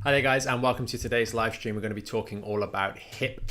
Hi there guys, and welcome to today's live stream. We're going to be talking all about hip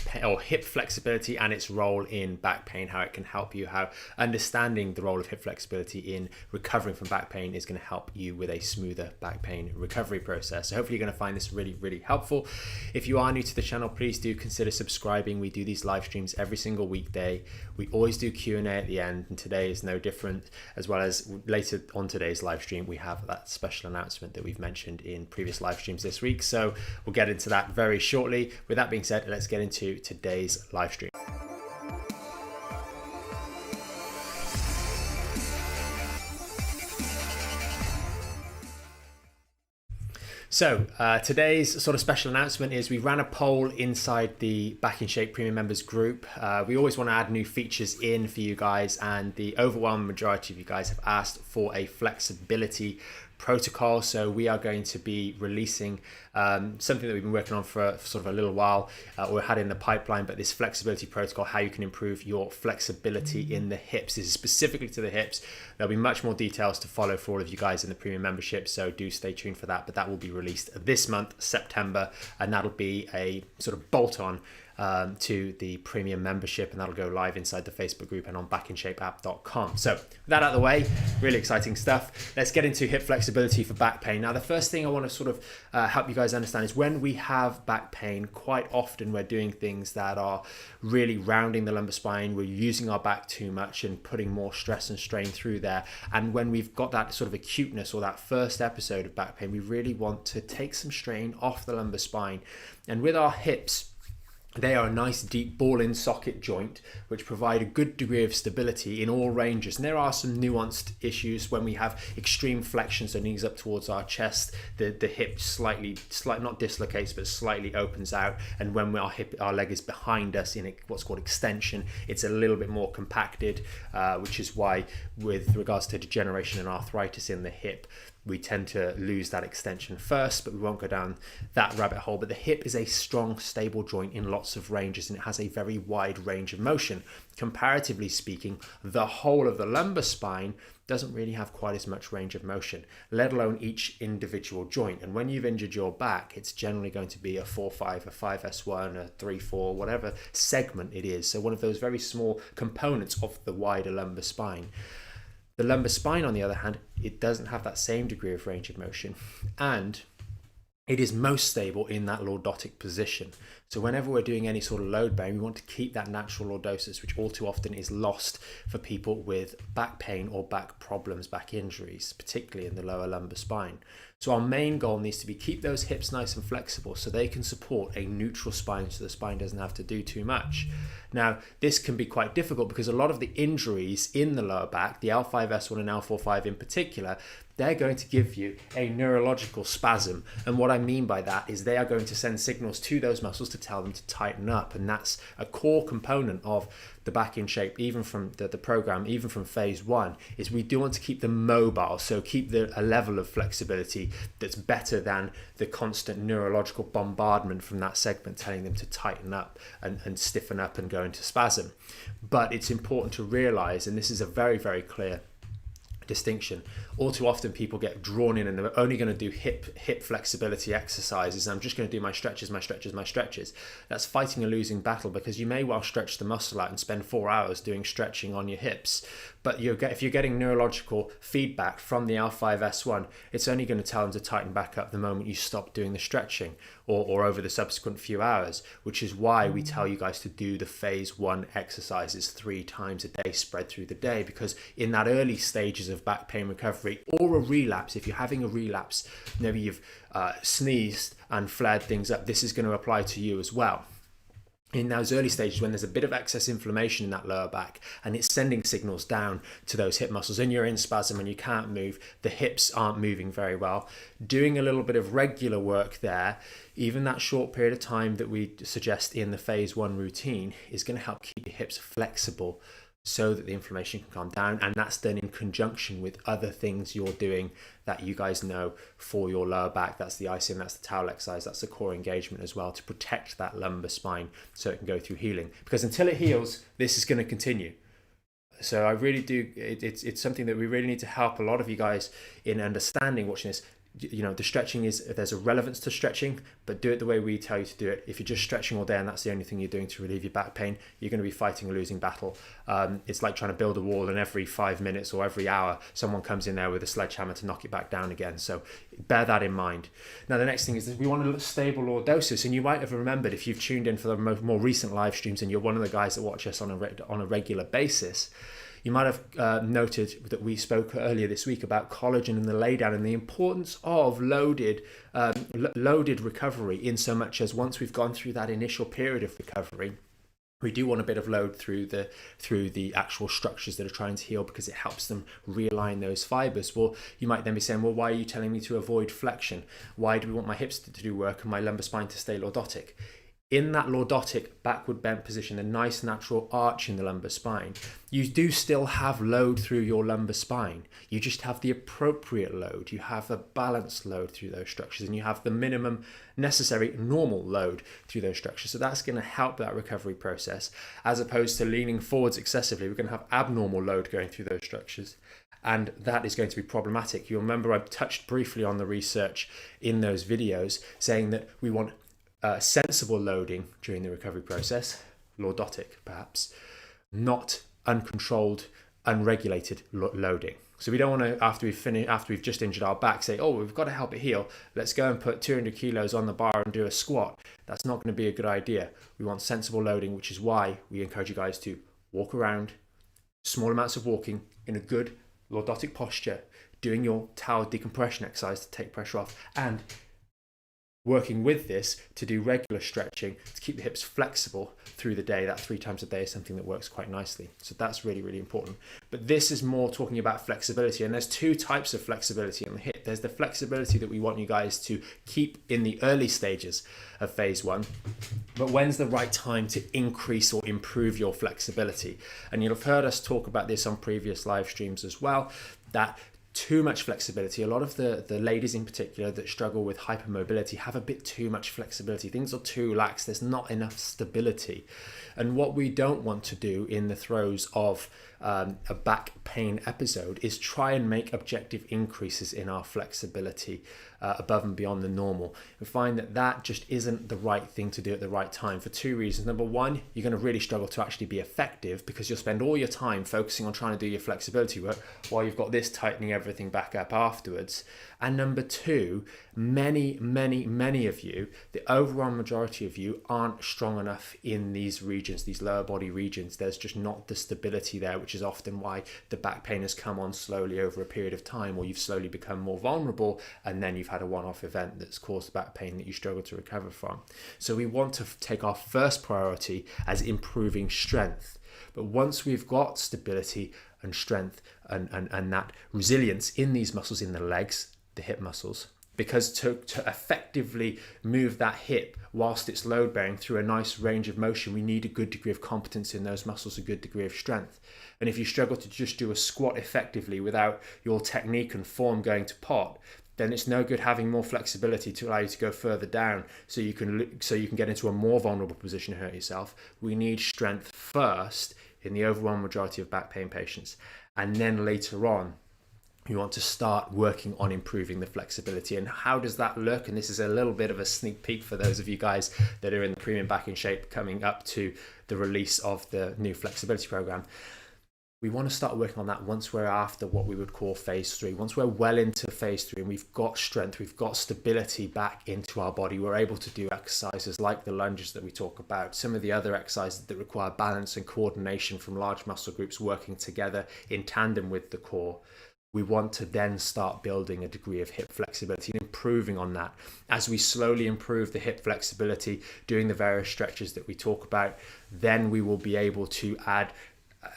flexibility and its role in back pain, how it can help you, how understanding the role of hip flexibility in recovering from back pain is going to help you with a smoother back pain recovery process. So hopefully you're going to find this really helpful. If you are new to the channel, please do consider subscribing. We do these live streams every single weekday. We always do Q&A at the end, and today is no different, as well as later on today's live stream we have that special announcement that we've mentioned in previous live streams this week. So we'll get into that very shortly. With that being said, let's get into today's live stream. So today's sort of special announcement is we ran a poll inside the Back in Shape Premium Members group. We always want to add new features in for you guys, and the overwhelming majority of you guys have asked for a flexibility protocol. So we are going to be releasing something that we've been working on for sort of a little while, or had in the pipeline, but this flexibility protocol, how you can improve your flexibility in the hips. This is specifically to the hips. There'll be much more details to follow for all of you guys in the premium membership, so do stay tuned for that. But that will be released this month, September, and that'll be a sort of bolt-on to the premium membership, and that'll go live inside the Facebook group and on backinshapeapp.com. So with that out of the way, really exciting stuff. Let's get into hip flexibility for back pain. Now, the first thing I want to sort of help you guys understand is when we have back pain, quite often we're doing things that are really rounding the lumbar spine. We're using our back too much and putting more stress and strain through there. And when we've got that sort of acuteness or that first episode of back pain, we really want to take some strain off the lumbar spine. And with our hips, they are a nice deep ball-in socket joint which provide a good degree of stability in all ranges. And there are some nuanced issues when we have extreme flexion, so knees up towards our chest, the hip slightly not dislocates but slightly opens out, and when our leg is behind us in what's called extension, it's a little bit more compacted, which is why with regards to degeneration and arthritis in the hip, we tend to lose that extension first, but we won't go down that rabbit hole. But the hip is a strong, stable joint in lots of ranges, and it has a very wide range of motion. Comparatively speaking, the whole of the lumbar spine doesn't really have quite as much range of motion, let alone each individual joint. And when you've injured your back, it's generally going to be a 4-5, a 5S1, a 3-4, whatever segment it is. So one of those very small components of the wider lumbar spine. The lumbar spine, on the other hand, it doesn't have that same degree of range of motion, and it is most stable in that lordotic position. So whenever we're doing any sort of load bearing, we want to keep that natural lordosis, which all too often is lost for people with back pain or back problems, back injuries, particularly in the lower lumbar spine. So our main goal needs to be keep those hips nice and flexible so they can support a neutral spine, so the spine doesn't have to do too much. Now, this can be quite difficult because a lot of the injuries in the lower back, the L5S1 and L45 in particular, they're going to give you a neurological spasm. And what I mean by that is they are going to send signals to those muscles to tell them to tighten up. And that's a core component of the Back in Shape, even from the program, even from phase 1, is we do want to keep them mobile. So keep a level of flexibility that's better than the constant neurological bombardment from that segment telling them to tighten up and stiffen up and go into spasm. But it's important to realize, and this is a very clear distinction, all too often people get drawn in and they're only going to do hip flexibility exercises. I'm just going to do my stretches. That's fighting a losing battle, because you may well stretch the muscle out and spend 4 hours doing stretching on your hips, but if you're getting neurological feedback from the L5S1, it's only going to tell them to tighten back up the moment you stop doing the stretching or over the subsequent few hours, which is why we tell you guys to do the phase 1 exercises 3 times a day spread through the day, because in that early stages of back pain recovery or a relapse, if you're having a relapse, maybe you've sneezed and flared things up, this is going to apply to you as well. In those early stages when there's a bit of excess inflammation in that lower back and it's sending signals down to those hip muscles and you're in spasm and you can't move, the hips aren't moving very well, doing a little bit of regular work there, even that short period of time that we suggest in the phase 1 routine, is going to help keep your hips flexible so that the inflammation can calm down. And that's done in conjunction with other things you're doing that you guys know for your lower back. That's the ICM, that's the towel exercise, that's the core engagement as well, to protect that lumbar spine so it can go through healing. Because until it heals, this is going to continue. So I really do, it's something that we really need to help a lot of you guys in understanding watching this. the stretching is, if there's a relevance to stretching, but do it the way we tell you to do it. If you're just stretching all day and that's the only thing you're doing to relieve your back pain, you're going to be fighting a losing battle. It's like trying to build a wall and every 5 minutes or every hour someone comes in there with a sledgehammer to knock it back down again. So bear that in mind. Now the next thing is that we want a stable lordosis, and you might have remembered, if you've tuned in for the more recent live streams and you're one of the guys that watch us on a regular basis, you might have noted that we spoke earlier this week about collagen and the laydown and the importance of loaded recovery, in so much as once we've gone through that initial period of recovery, we do want a bit of load through the actual structures that are trying to heal, because it helps them realign those fibers. Well, you might then be saying, well, why are you telling me to avoid flexion? Why do we want my hips to do work and my lumbar spine to stay lordotic? In that lordotic backward bent position, a nice natural arch in the lumbar spine, you do still have load through your lumbar spine. You just have the appropriate load. You have a balanced load through those structures, and you have the minimum necessary normal load through those structures. So that's going to help that recovery process, as opposed to leaning forwards excessively. We're going to have abnormal load going through those structures, and that is going to be problematic. You'll remember I touched briefly on the research in those videos, saying that we want sensible loading during the recovery process, lordotic perhaps, not uncontrolled, unregulated loading. So we don't want to, after we've just injured our back, say, oh, we've got to help it heal, let's go and put 200 kilos on the bar and do a squat. That's not going to be a good idea. We want sensible loading, which is why we encourage you guys to walk around, small amounts of walking in a good lordotic posture, doing your towel decompression exercise to take pressure off, and working with this to do regular stretching to keep the hips flexible through the day. That 3 times a day is something that works quite nicely. So that's really, really important. But this is more talking about flexibility, and there's 2 types of flexibility on the hip. There's the flexibility that we want you guys to keep in the early stages of phase 1, but when's the right time to increase or improve your flexibility? And you'll have heard us talk about this on previous live streams as well, that too much flexibility, a lot of the ladies in particular that struggle with hypermobility have a bit too much flexibility. Things are too lax, there's not enough stability. And what we don't want to do in the throes of a back pain episode is try and make objective increases in our flexibility above and beyond the normal, and find that just isn't the right thing to do at the right time, for 2 reasons. Number one, you're going to really struggle to actually be effective, because you'll spend all your time focusing on trying to do your flexibility work while you've got this tightening everything back up afterwards. And number two, many of you, the overwhelming majority of you, aren't strong enough in these regions, these lower body regions. There's just not the stability there, which is often why the back pain has come on slowly over a period of time, or you've slowly become more vulnerable, and then you've had a one-off event that's caused the back pain that you struggle to recover from. So we want to take our first priority as improving strength. But once we've got stability and strength and that resilience in these muscles in the legs, the hip muscles, because to effectively move that hip whilst it's load bearing through a nice range of motion, we need a good degree of competence in those muscles, a good degree of strength. And if you struggle to just do a squat effectively without your technique and form going to pot, then it's no good having more flexibility to allow you to go further down so you can get into a more vulnerable position and hurt yourself. We need strength first in the overwhelming majority of back pain patients, and then later on you want to start working on improving the flexibility. And how does that look? And this is a little bit of a sneak peek for those of you guys that are in the Premium Back in Shape coming up to the release of the new flexibility program. We want to start working on that once we're after what we would call phase 3. Once we're well into phase 3 and we've got strength, we've got stability back into our body, we're able to do exercises like the lunges that we talk about, some of the other exercises that require balance and coordination from large muscle groups working together in tandem with the core. We want to then start building a degree of hip flexibility and improving on that. As we slowly improve the hip flexibility, doing the various stretches that we talk about, then we will be able to add,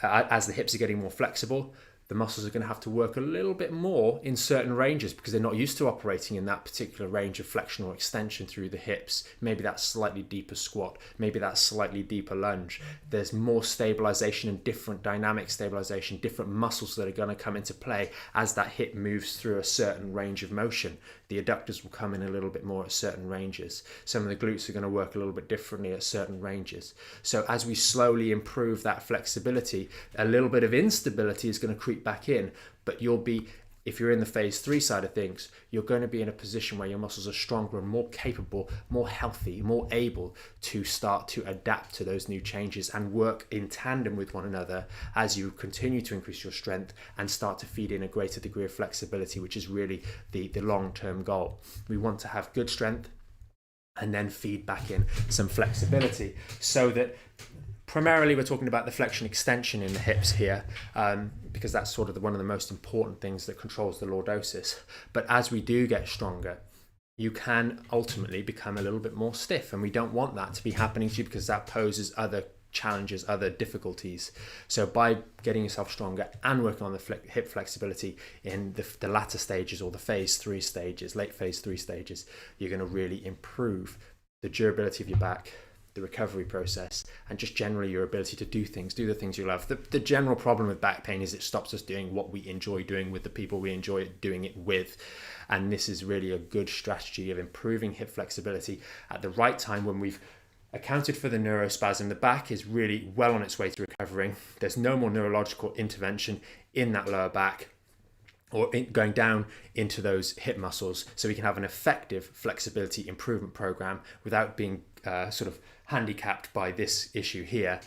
as the hips are getting more flexible, the muscles are going to have to work a little bit more in certain ranges because they're not used to operating in that particular range of flexion or extension through the hips. Maybe that slightly deeper squat, maybe that slightly deeper lunge. There's more stabilization and different dynamic stabilization, different muscles that are going to come into play as that hip moves through a certain range of motion. The adductors will come in a little bit more at certain ranges. Some of the glutes are going to work a little bit differently at certain ranges. So as we slowly improve that flexibility, a little bit of instability is going to creep back in, but you'll be If you're in the phase 3 side of things, you're going to be in a position where your muscles are stronger and more capable, more healthy, more able to start to adapt to those new changes and work in tandem with one another as you continue to increase your strength and start to feed in a greater degree of flexibility, which is really the long-term goal. We want to have good strength and then feed back in some flexibility, so that primarily we're talking about the flexion extension in the hips here, because that's sort of one of the most important things that controls the lordosis. But as we do get stronger, you can ultimately become a little bit more stiff, and we don't want that to be happening to you because that poses other challenges, other difficulties. So by getting yourself stronger and working on the hip flexibility in the latter stages, or the phase 3 stages, late phase 3 stages, you're going to really improve the durability of your back, the recovery process, and just generally your ability to do the things you love. The general problem with back pain is it stops us doing what we enjoy doing with the people we enjoy doing it with. And this is really a good strategy of improving hip flexibility at the right time when we've accounted for the neurospasm. The back is really well on its way to recovering. There's no more neurological intervention in that lower back or going down into those hip muscles, so we can have an effective flexibility improvement program without being sort of handicapped by this issue here.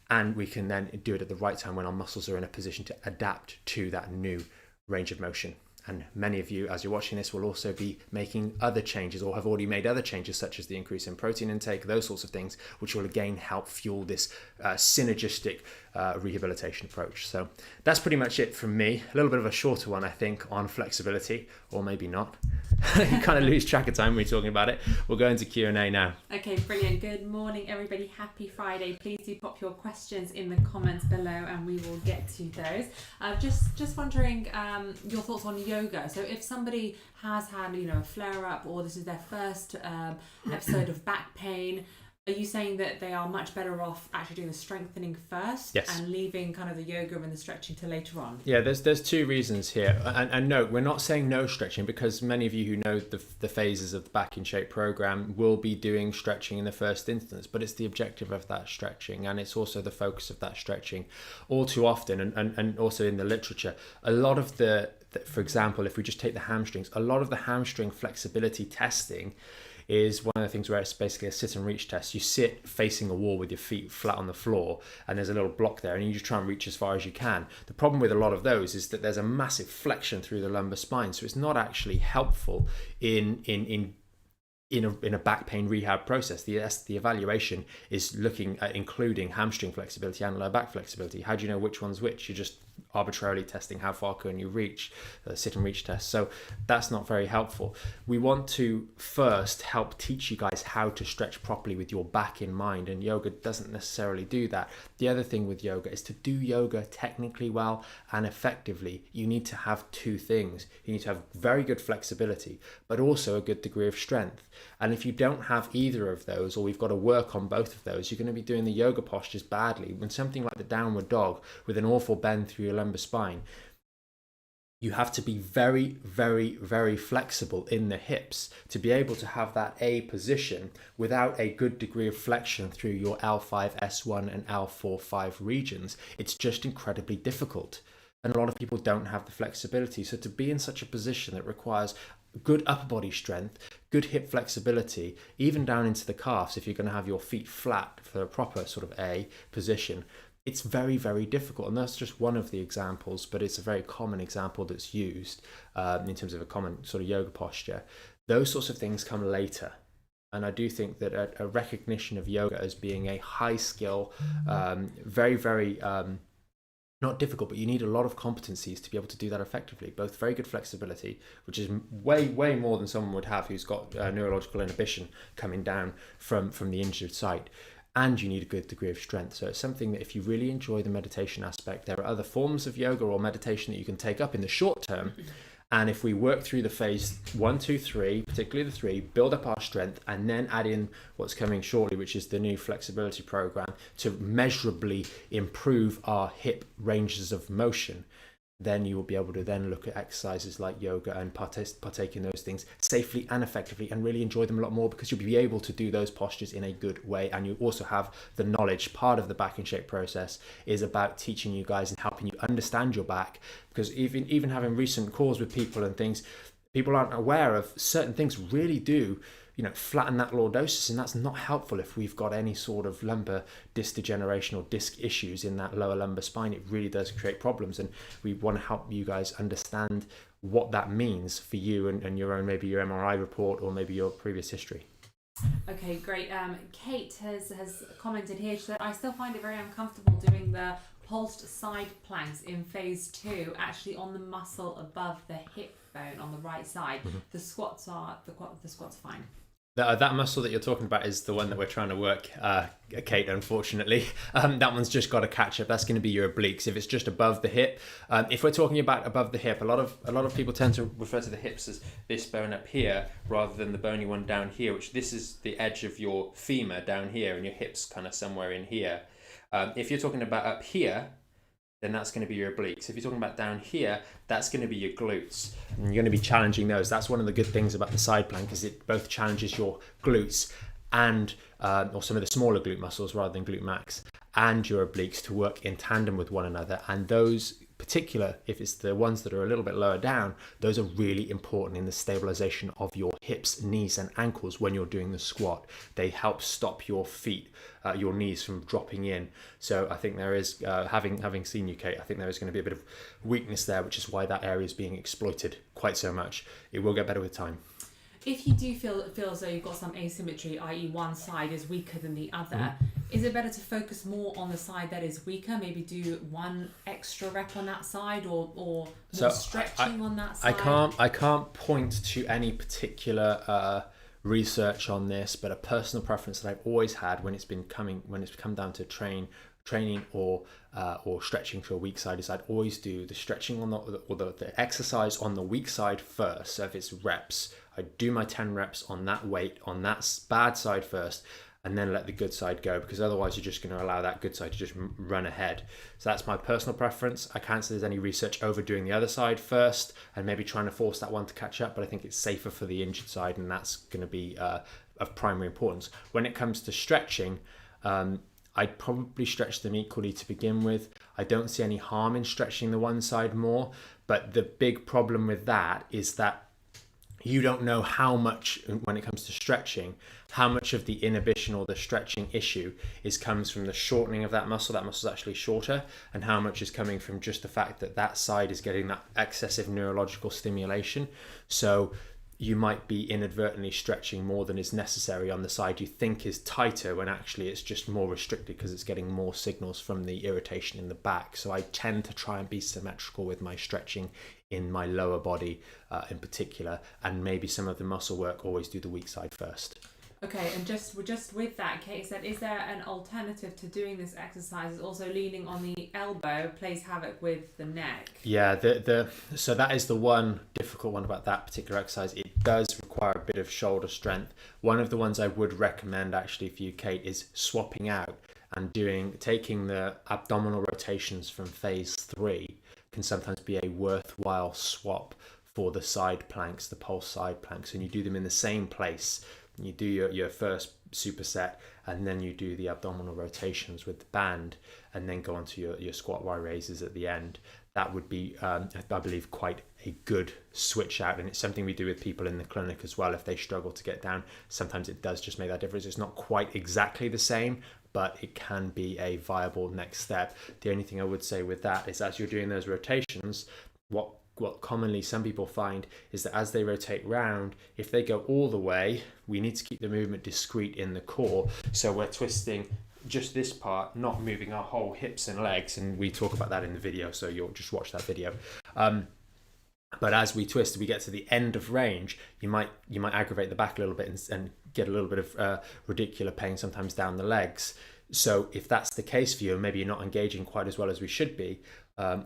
And we can then do it at the right time when our muscles are in a position to adapt to that new range of motion. And many of you, as you're watching this, will also be making other changes or have already made other changes, such as the increase in protein intake, those sorts of things, which will again help fuel this synergistic rehabilitation approach. So that's pretty much it from me. A little bit of a shorter one, I think, on flexibility, or maybe not. You kind of lose track of time when you're talking about it. We'll go into Q&A now. Okay, brilliant. Good morning, everybody. Happy Friday. Please do pop your questions in the comments below and we will get to those. Just wondering your thoughts on yoga. So if somebody has had, a flare up, or this is their first episode of back pain, are you saying that they are much better off actually doing the strengthening first? Yes. And leaving kind of the yoga and the stretching to later on? Yeah, there's two reasons here. And no, we're not saying no stretching, because many of you who know the phases of the Back in Shape program will be doing stretching in the first instance, but it's the objective of that stretching, and it's also the focus of that stretching. All too often, and also in the literature, a lot of for example, if we just take the hamstrings, a lot of the hamstring flexibility testing is one of the things where it's basically a sit and reach test. You sit facing a wall with your feet flat on the floor, and there's a little block there, and you just try and reach as far as you can. The problem with a lot of those is that there's a massive flexion through the lumbar spine, so it's not actually helpful in a back pain rehab process. The evaluation is looking at including hamstring flexibility and lower back flexibility. How do you know which one's which? You're just arbitrarily testing how far can you reach, the sit and reach test. So that's not very helpful. We want to first help teach you guys how to stretch properly with your back in mind, and yoga doesn't necessarily do that. The other thing with yoga is, to do yoga technically well and effectively, you need to have two things. You need to have very good flexibility, but also a good degree of strength. And if you don't have either of those, or we've got to work on both of those, you're going to be doing the yoga postures badly. When something like the downward dog with an awful bend through your lumbar spine, you have to be very, very, very flexible in the hips to be able to have that A position without a good degree of flexion through your L5, S1 and L4-5 regions. It's just incredibly difficult. And a lot of people don't have the flexibility. So to be in such a position that requires good upper body strength, good hip flexibility, even down into the calves, if you're going to have your feet flat for a proper sort of A position, it's very, very difficult. And that's just one of the examples, but it's a very common example that's used in terms of a common sort of yoga posture. Those sorts of things come later. And I do think that a recognition of yoga as being a high skill, very, very not difficult, but you need a lot of competencies to be able to do that effectively. Both very good flexibility, which is way, way more than someone would have who's got neurological inhibition coming down from the injured site. And you need a good degree of strength. So it's something that, if you really enjoy the meditation aspect, there are other forms of yoga or meditation that you can take up in the short term. And if we work through the phase 1, 2, 3, particularly the 3, build up our strength, and then add in what's coming shortly, which is the new flexibility program, to measurably improve our hip ranges of motion, then you will be able to then look at exercises like yoga and partake in those things safely and effectively and really enjoy them a lot more, because you'll be able to do those postures in a good way. And you also have the knowledge. Part of the Back in Shape process is about teaching you guys and helping you understand your back, because even having recent calls with people and things, people aren't aware of certain things really do flatten that lordosis, and that's not helpful if we've got any sort of lumbar disc degeneration or disc issues in that lower lumbar spine. It really does create problems, and we want to help you guys understand what that means for you and your own, maybe your MRI report or maybe your previous history. Okay, great. Kate has commented here. She said, I still find it very uncomfortable doing the pulsed side planks in phase 2, actually on the muscle above the hip bone on the right side. The squats are fine. That muscle that you're talking about is the one that we're trying to work, Kate, unfortunately. That one's just got to catch up. That's going to be your obliques. If it's just above the hip, if we're talking about above the hip, a lot of people tend to refer to the hips as this bone up here rather than the bony one down here, which this is the edge of your femur down here, and your hips kind of somewhere in here. If you're talking about up here, then that's going to be your obliques. If you're talking about down here, that's going to be your glutes. And you're going to be challenging those. That's one of the good things about the side plank, is it both challenges your glutes and or some of the smaller glute muscles rather than glute max, and your obliques to work in tandem with one another. And those particular, if it's the ones that are a little bit lower down, those are really important in the stabilization of your hips, knees and ankles when you're doing the squat. They help stop your feet, your knees from dropping in. So I think there is, having seen you, Kate, I think there is going to be a bit of weakness there, which is why that area is being exploited quite so much. It will get better with time. If you do feel as though you've got some asymmetry, i.e. one side is weaker than the other, is it better to focus more on the side that is weaker, maybe do one extra rep on that side, or more stretching on that side? I can't point to any particular research on this, but a personal preference that I've always had when it's come down to training or stretching for a weak side is I'd always do the stretching on the exercise on the weak side first. So if it's reps, I do my 10 reps on that weight on that bad side first, and then let the good side go, because otherwise you're just going to allow that good side to just run ahead. So that's my personal preference. I can't say there's any research overdoing the other side first and maybe trying to force that one to catch up, but I think it's safer for the injured side, and that's going to be of primary importance. When it comes to stretching, I'd probably stretch them equally to begin with. I don't see any harm in stretching the one side more, but the big problem with that is that you don't know how much, when it comes to stretching, how much of the inhibition or the stretching issue comes from the shortening of that muscle is actually shorter, and how much is coming from just the fact that that side is getting that excessive neurological stimulation. So you might be inadvertently stretching more than is necessary on the side you think is tighter, when actually it's just more restricted because it's getting more signals from the irritation in the back. So I tend to try and be symmetrical with my stretching in my lower body in particular, and maybe some of the muscle work, always do the weak side first. Okay, and just with that, Kate said, is there an alternative to doing this exercise? Is also leaning on the elbow plays havoc with the neck? Yeah, so that is the one difficult one about that particular exercise. It does require a bit of shoulder strength. One of the ones I would recommend actually for you, Kate, is swapping out and taking the abdominal rotations from phase 3 can sometimes be a worthwhile swap for the side planks, the pulse side planks, and you do them in the same place. You do your first superset, and then you do the abdominal rotations with the band, and then go on to your squat Y raises at the end. That would be, I believe, quite a good switch out, and it's something we do with people in the clinic as well. If they struggle to get down, sometimes it does just make that difference. It's not quite exactly the same, but it can be a viable next step. The only thing I would say with that is, as you're doing those rotations, what commonly some people find is that as they rotate round, if they go all the way, we need to keep the movement discrete in the core. So we're twisting just this part, not moving our whole hips and legs, and we talk about that in the video, so you'll just watch that video. But as we twist, we get to the end of range, you might aggravate the back a little bit and get a little bit of radicular pain sometimes down the legs. So if that's the case for you, and maybe you're not engaging quite as well as we should be,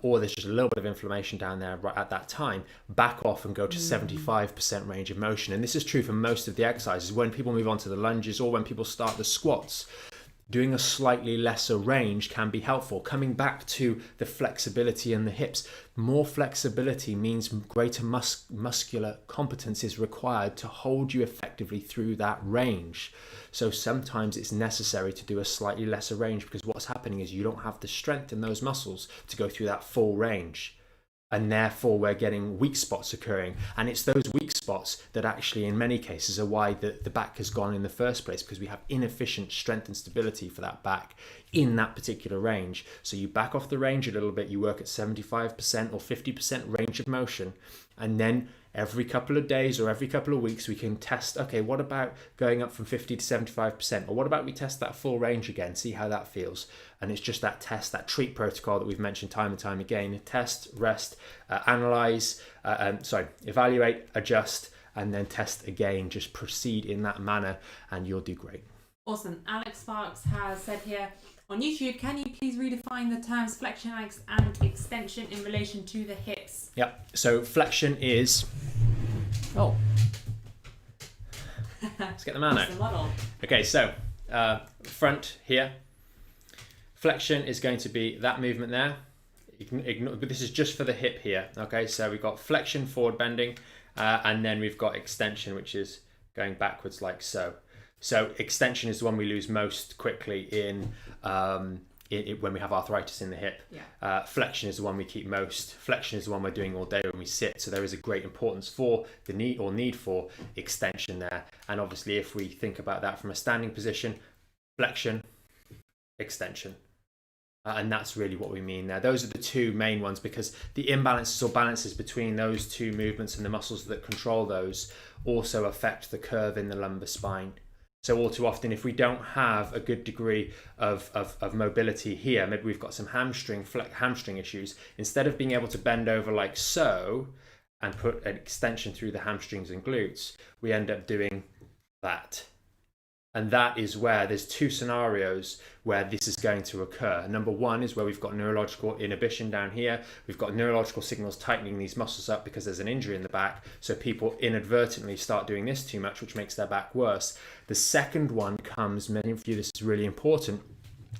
or there's just a little bit of inflammation down there right at that time, back off and go to 75% range of motion. And this is true for most of the exercises. When people move on to the lunges, or when people start the squats, doing a slightly lesser range can be helpful. Coming back to the flexibility in the hips, more flexibility means greater muscular competence is required to hold you effectively through that range. So sometimes it's necessary to do a slightly lesser range, because what's happening is you don't have the strength in those muscles to go through that full range. And therefore we're getting weak spots occurring, and it's those weak spots that actually in many cases are why the back has gone in the first place, because we have inefficient strength and stability for that back in that particular range. So you back off the range a little bit, you work at 75% or 50% range of motion, and then every couple of days or every couple of weeks we can test, okay, what about going up from 50 to 75%, or what about we test that full range again, see how that feels. And it's just that test, that treat protocol that we've mentioned time and time again: test, rest, analyze, evaluate, adjust, and then test again. Just proceed in that manner and you'll do great. Awesome. Alex Sparks has said here on YouTube, can you please redefine the terms flexion and extension in relation to the hips? Yeah, so flexion is, let's get the man out. The model. Okay, so front here. Flexion is going to be that movement there. Ignore, but this is just for the hip here. Okay, so we've got flexion, forward bending, and then we've got extension, which is going backwards like so. So extension is the one we lose most quickly in when we have arthritis in the hip. Yeah. Flexion is the one we keep most. Flexion is the one we're doing all day when we sit. So there is a great importance for the need for extension there. And obviously, if we think about that from a standing position, flexion, extension. And that's really what we mean there. Those are the two main ones, because the imbalances or balances between those two movements and the muscles that control those also affect the curve in the lumbar spine. So all too often, if we don't have a good degree of mobility here, maybe we've got some hamstring issues, instead of being able to bend over like so and put an extension through the hamstrings and glutes, we end up doing that. And that is where there's two scenarios where this is going to occur. Number one is where we've got neurological inhibition down here. We've got neurological signals tightening these muscles up because there's an injury in the back. So people inadvertently start doing this too much, which makes their back worse. The second one comes, many of you, this is really important.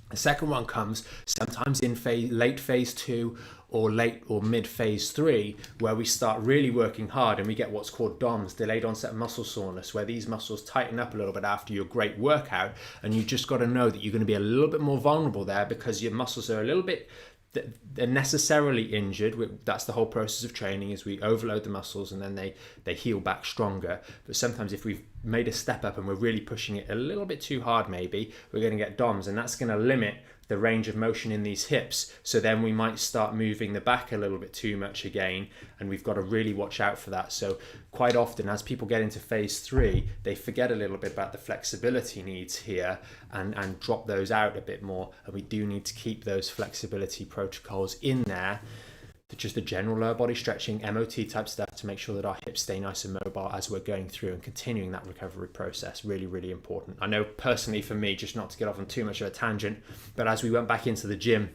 The second one comes sometimes in late phase 2 or late or mid phase 3, where we start really working hard and we get what's called DOMS, delayed onset muscle soreness, where these muscles tighten up a little bit after your great workout. And you just got to know that you're going to be a little bit more vulnerable there, because your muscles are a little bit, they're necessarily injured. That's the whole process of training, is we overload the muscles and then they heal back stronger. But sometimes if we've made a step up and we're really pushing it a little bit too hard, maybe we're going to get DOMS, and that's going to limit the range of motion in these hips. So then we might start moving the back a little bit too much again, and we've got to really watch out for that. So quite often as people get into phase 3, they forget a little bit about the flexibility needs here and drop those out a bit more. And we do need to keep those flexibility protocols in there, just the general lower body stretching, MOT type stuff, to make sure that our hips stay nice and mobile as we're going through and continuing that recovery process. Really, really important. I know personally for me, just not to get off on too much of a tangent, but as we went back into the gym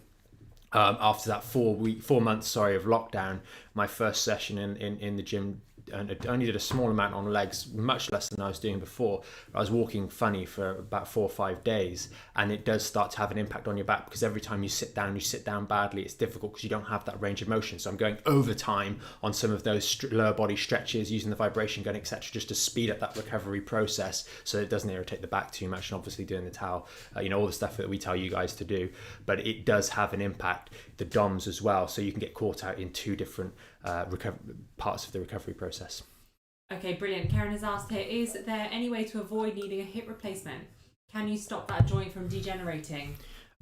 after that 4 months of lockdown, my first session in the gym, and I only did a small amount on legs, much less than I was doing before. I was walking funny for about 4 or 5 days, and it does start to have an impact on your back, because every time you sit down badly. It's difficult because you don't have that range of motion. So I'm going overtime on some of those lower body stretches, using the vibration gun, etc., just to speed up that recovery process so it doesn't irritate the back too much. And obviously doing the towel, all the stuff that we tell you guys to do, but it does have an impact, the DOMS as well. So you can get caught out in two different parts of the recovery process. Okay, brilliant. Karen has asked here, is there any way to avoid needing a hip replacement? Can you stop that joint from degenerating?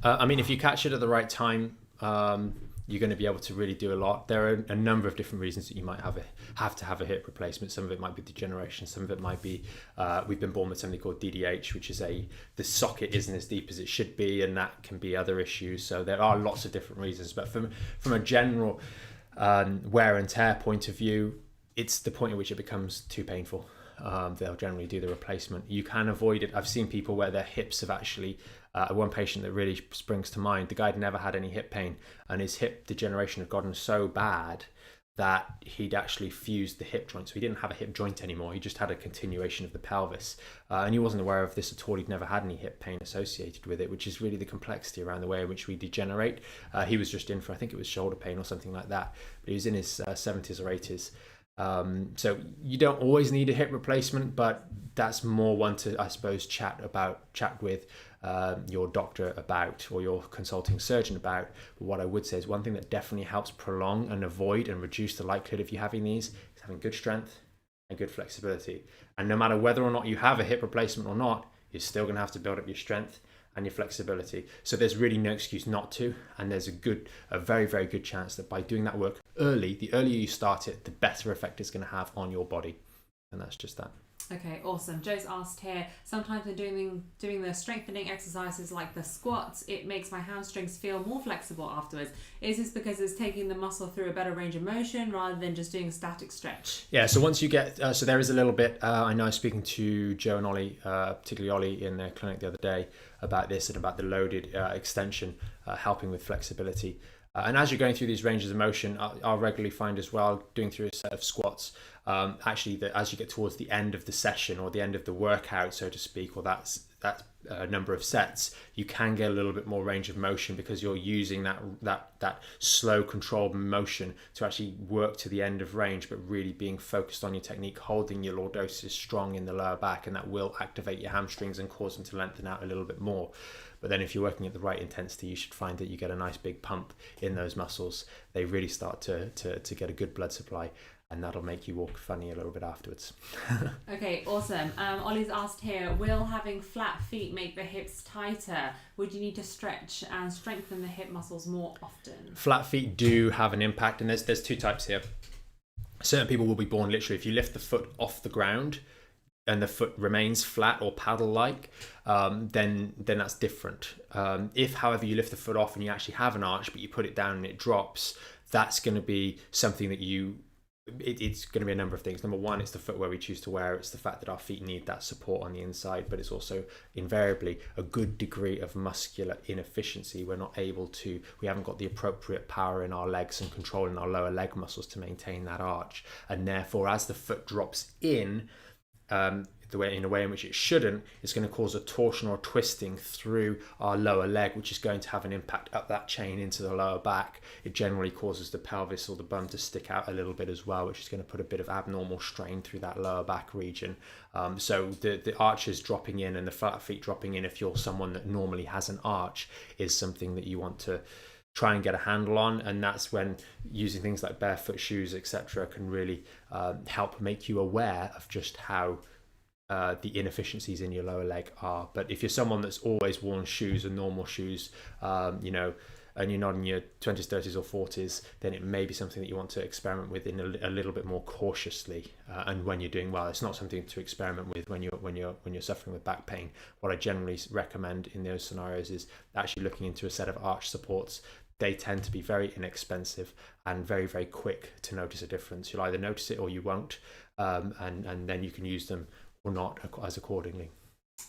If you catch it at the right time, you're going to be able to really do a lot. There are a number of different reasons that you might have to have a hip replacement. Some of it might be degeneration. Some of it might be we've been born with something called DDH, which is the socket isn't as deep as it should be, and that can be other issues. So there are lots of different reasons. But from a general wear and tear point of view, it's the point at which it becomes too painful. They'll generally do the replacement. You can avoid it. I've seen people where their hips have actually, one patient that really springs to mind, the guy had never had any hip pain, and his hip degeneration had gotten so bad that he'd actually fused the hip joint. So he didn't have a hip joint anymore. He just had a continuation of the pelvis. And he wasn't aware of this at all. He'd never had any hip pain associated with it, which is really the complexity around the way in which we degenerate. He was just in for, I think it was shoulder pain or something like that. But he was in his 70s or 80s. So you don't always need a hip replacement, but that's more one to, I suppose, chat with your doctor about, or your consulting surgeon about. But what I would say is one thing that definitely helps prolong and avoid and reduce the likelihood of you having these is having good strength and good flexibility. And no matter whether or not you have a hip replacement or not, you're still going to have to build up your strength and your flexibility. So there's really no excuse not to, and there's a very, very good chance that by doing that work early, the earlier you start it, the better effect it's going to have on your body. And that's just that. Okay, awesome. Joe's asked here, sometimes when doing the strengthening exercises like the squats, it makes my hamstrings feel more flexible afterwards. Is this because it's taking the muscle through a better range of motion rather than just doing a static stretch? Yeah, so once you get, so there is a little bit, I know I was speaking to Joe and Ollie, particularly Ollie in their clinic the other day about this and about the loaded extension helping with flexibility. And as you're going through these ranges of motion, I'll regularly find as well, doing through a set of squats, actually that as you get towards the end of the session or the end of the workout, so to speak, or that number of sets, you can get a little bit more range of motion because you're using that slow controlled motion to actually work to the end of range, but really being focused on your technique, holding your lordosis strong in the lower back, and that will activate your hamstrings and cause them to lengthen out a little bit more. But then if you're working at the right intensity, you should find that you get a nice big pump in those muscles. They really start to get a good blood supply, and that'll make you walk funny a little bit afterwards. Okay, awesome. Ollie's asked here, will having flat feet make the hips tighter? Would you need to stretch and strengthen the hip muscles more often? Flat feet do have an impact, and there's two types here. Certain people will be born literally, if you lift the foot off the ground and the foot remains flat or paddle-like, then that's different. If, however, you lift the foot off and you actually have an arch, but you put it down and it drops, that's going to be something that it's going to be a number of things. Number one, it's the footwear we choose to wear. It's the fact that our feet need that support on the inside, but it's also invariably a good degree of muscular inefficiency. We haven't got the appropriate power in our legs and control in our lower leg muscles to maintain that arch. And therefore, as the foot drops in a way in which it shouldn't, it's going to cause a torsion or twisting through our lower leg, which is going to have an impact up that chain into the lower back. It generally causes the pelvis or the bum to stick out a little bit as well, which is going to put a bit of abnormal strain through that lower back region. So the arches dropping in and the flat feet dropping in, if you're someone that normally has an arch, is something that you want to try and get a handle on. And that's when using things like barefoot shoes, etc., can really help make you aware of just how the inefficiencies in your lower leg are. But if you're someone that's always worn shoes and normal shoes, and you're not in your 20s, 30s or 40s, then it may be something that you want to experiment with in a little bit more cautiously. And when you're doing well, it's not something to experiment with when you're suffering with back pain. What I generally recommend in those scenarios is actually looking into a set of arch supports. They tend to be very inexpensive and very, very quick to notice a difference. You'll either notice it or you won't, and then you can use them or not as accordingly.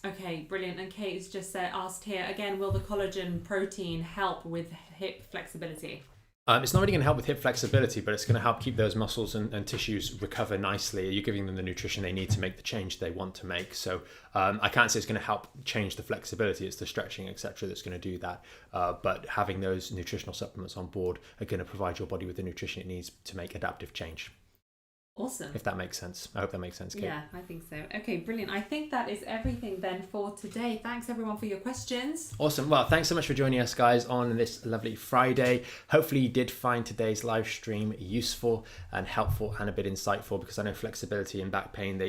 Okay, brilliant. And Kate's just asked here again, will the collagen protein help with hip flexibility? It's not really going to help with hip flexibility, but it's going to help keep those muscles and tissues recover nicely. You're giving them the nutrition they need to make the change they want to make. So I can't say it's going to help change the flexibility. It's the stretching, etc., that's going to do that. But having those nutritional supplements on board are going to provide your body with the nutrition it needs to make adaptive change. Awesome. If that makes sense. I hope that makes sense, Kate. Yeah, I think so. Okay, brilliant. I think that is everything then for today. Thanks everyone for your questions. Awesome. Well, thanks so much for joining us, guys, on this lovely Friday. Hopefully you did find today's live stream useful and helpful and a bit insightful, because I know flexibility and back pain,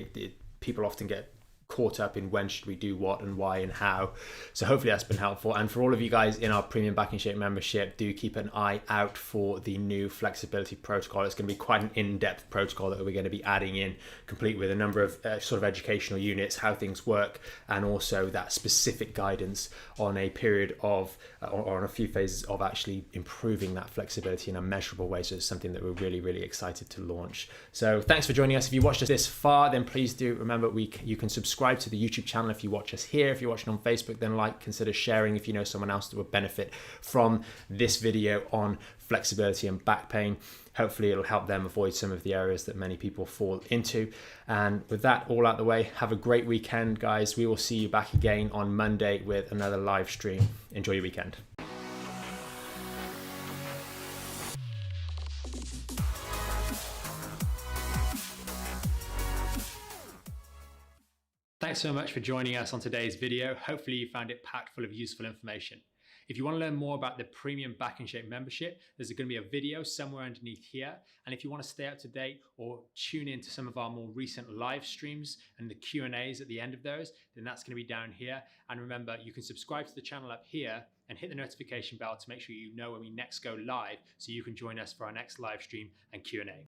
people often get caught up in when should we do what and why and how. So hopefully that's been helpful. And for all of you guys in our premium Back in Shape membership, do keep an eye out for the new flexibility protocol. It's going to be quite an in-depth protocol that we're going to be adding in, complete with a number of sort of educational units, how things work, and also that specific guidance on a period of or on a few phases of actually improving that flexibility in a measurable way. So it's something that we're really, really excited to launch. So thanks for joining us. If you watched us this far, then please do remember you can subscribe subscribe to the YouTube channel if you watch us here. If you're watching on Facebook, then consider sharing if you know someone else that would benefit from this video on flexibility and back pain. Hopefully it'll help them avoid some of the areas that many people fall into. And with that all out the way, have a great weekend, guys. We will see you back again on Monday with another live stream. Enjoy your weekend. Thanks so much for joining us on today's video. Hopefully you found it packed full of useful information. If you want to learn more about the premium Back in Shape membership, there's going to be a video somewhere underneath here. And if you want to stay up to date or tune in to some of our more recent live streams and the Q&As at the end of those, then that's going to be down here. And remember, you can subscribe to the channel up here and hit the notification bell to make sure you know when we next go live, so you can join us for our next live stream and Q&A.